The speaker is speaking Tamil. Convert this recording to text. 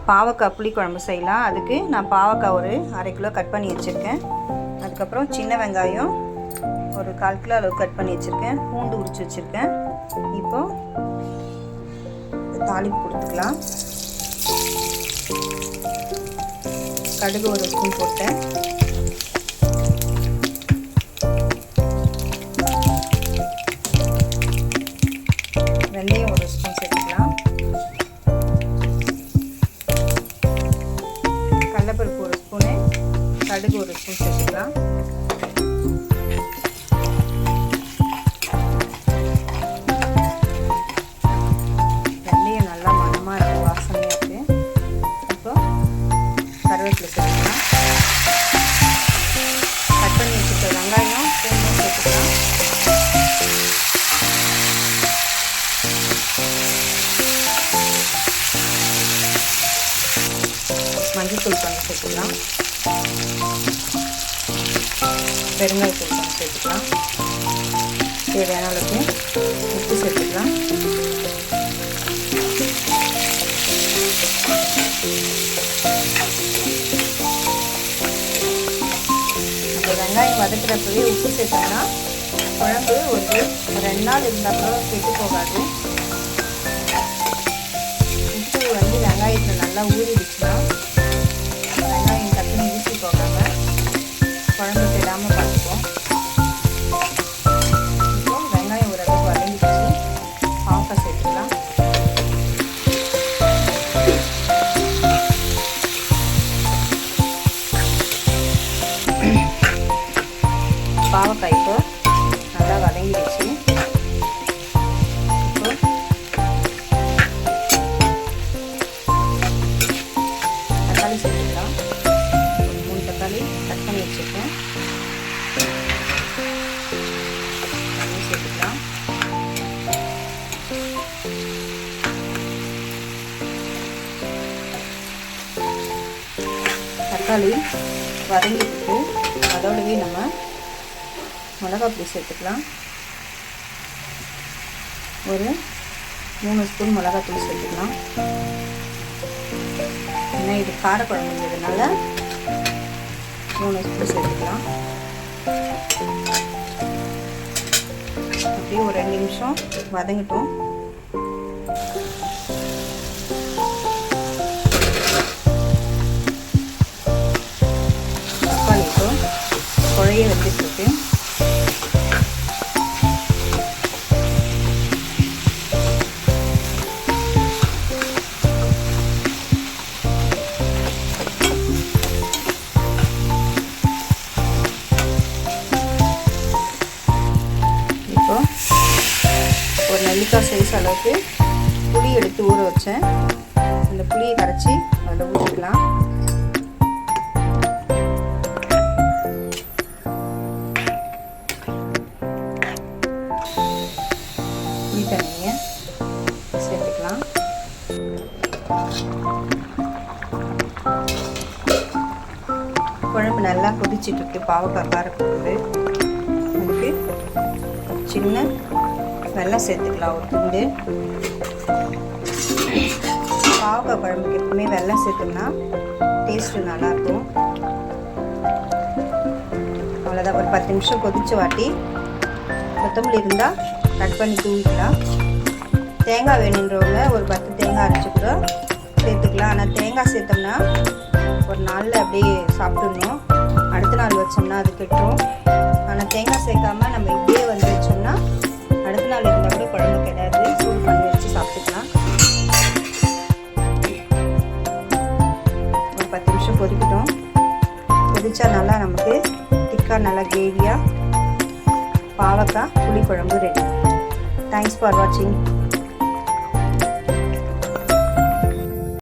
பாவக்காய் புளிக்குழம்பு செய்யலாம். அதுக்கு நான் பாவக்காய் ஒரு 1/2 கிலோ கட் பண்ணி வச்சுருக்கேன். அதுக்கப்புறம் சின்ன வெங்காயம் ஒரு 1/4 கிலோ அளவு கட் பண்ணி வச்சுருக்கேன். பூண்டு உரித்து வச்சுருக்கேன். இப்போது தாளிப்பு கொடுத்துக்கலாம். கடுகு ஒரு ஸ்பூன் போட்டேன். வெந்தயம் ஒரு ஸ்பூன் சேர்த்துக்கலாம். கடலைப்பருப்பு ஒரு ஸ்பூனு, கடுகு ஒரு ஸ்பூன் சேர்த்துக்கலாம். வெந்தயம் நல்லா மணமாக இருக்குது, வாசனையாக இருக்குது. இப்போ கருவேப்பிலை சேர்த்துக்கலாம். கட் பண்ணி வச்சுருக்க வெங்காயம் பூண்டும் சேர்த்துக்கலாம். மஞ்சள்தூள் கொஞ்சம் சேர்த்துக்கலாம். பெருங்காயத்தூள் கொஞ்சம் சேர்த்துக்கலாம். தேவையான அளவுக்கு உப்பு சேர்த்துக்கலாம். அந்த வெங்காயம் வதக்கிறப்பவே உப்பு சேர்த்தோம்னா குழம்பு ஒரு 2 நாள் இருந்தால் கூட கெட்டு போகாது. உப்பு வெங்காயத்தில் நல்லா ஊறிடுச்சுன்னா வெங்காயம் டக்குன்னு ஊற்றி போகாமல் குழம்பு கெடாமல் பார்த்துப்போம். இப்போ வெங்காயம் ஓரளவுக்கு வதங்கிடுச்சு. பாவக்காய் சேர்த்துக்கலாம். பாவக்காய் இப்போ நல்லா வதங்கிடுச்சு. இப்போ தக்காளி சேர்த்துக்கலாம். 3 தக்காளி கட் பண்ணி வச்சுருக்கேன். சேர்த்துக்கலாம். தக்காளி வதங்கிட்டு அதோடவே நம்ம மிளகாய் பொடி சேர்த்துக்கலாம். ஒரு 3 ஸ்பூன் மிளகாத்தூள் சேர்த்துக்கலாம். ஏன்னா இது காரக்குழம்புங்கிறதுனால 3 ஸ்பூன் சேர்த்துக்கலாம். அப்படியே ஒரு 2 நிமிஷம் வதங்கட்டும். தக்காளி இப்போ குழைய வச்சுட்டு ஒரு நெல்லிக்காய் சைஸ் அளவுக்கு புளி எடுத்து ஊற வச்சேன். அந்த புளியை கரைச்சி அதில் ஊற்றிக்கலாம். புளி தண்ணியை சேர்த்துக்கலாம். குழம்பு நல்லா கொதிச்சிட்ருக்கு. பாவக்காய் காரக்குழம்பு. அதுக்கு சின்ன வெல்லம் சேர்த்துக்கலாம் ஒரு துண்டு. பாவக்காய் குழம்புக்கு எப்பவுமே வெல்லம் சேர்த்தோம்னா டேஸ்ட்டு நல்லாயிருக்கும். அவ்வளோதான். ஒரு 10 நிமிஷம் கொதிச்ச வாட்டி கொத்தமல்லி இருந்தால் கட் பண்ணி தூவிக்கலாம். தேங்காய் வேணுன்றவங்க ஒரு 10 தேங்காய் அரைச்சி கூட சேர்த்துக்கலாம். ஆனால் தேங்காய் சேர்த்தோம்னா ஒரு நாளில் அப்படியே சாப்பிட்டுடணும். அடுத்த நாள் வச்சோம்னா அது கெட்டுரும். ஆனால் தேங்காய் சேர்க்காம நம்ம இப்படியே வந்து வச்சோம்னா அடுத்த நாள் இருந்தால் கூட குழம்பு கிடையாது. சூடு பண்ணி வச்சு சாப்பிட்டுக்கலாம். ஒரு 10 நிமிஷம் கொதிக்கட்டும். கொதிச்சா நல்லா நமக்கு திக்காக நல்லா கிரேவியாக பாவக்காய் புளிக்குழம்பு ரெடி. தேங்க்ஸ் ஃபார் வாட்சிங்.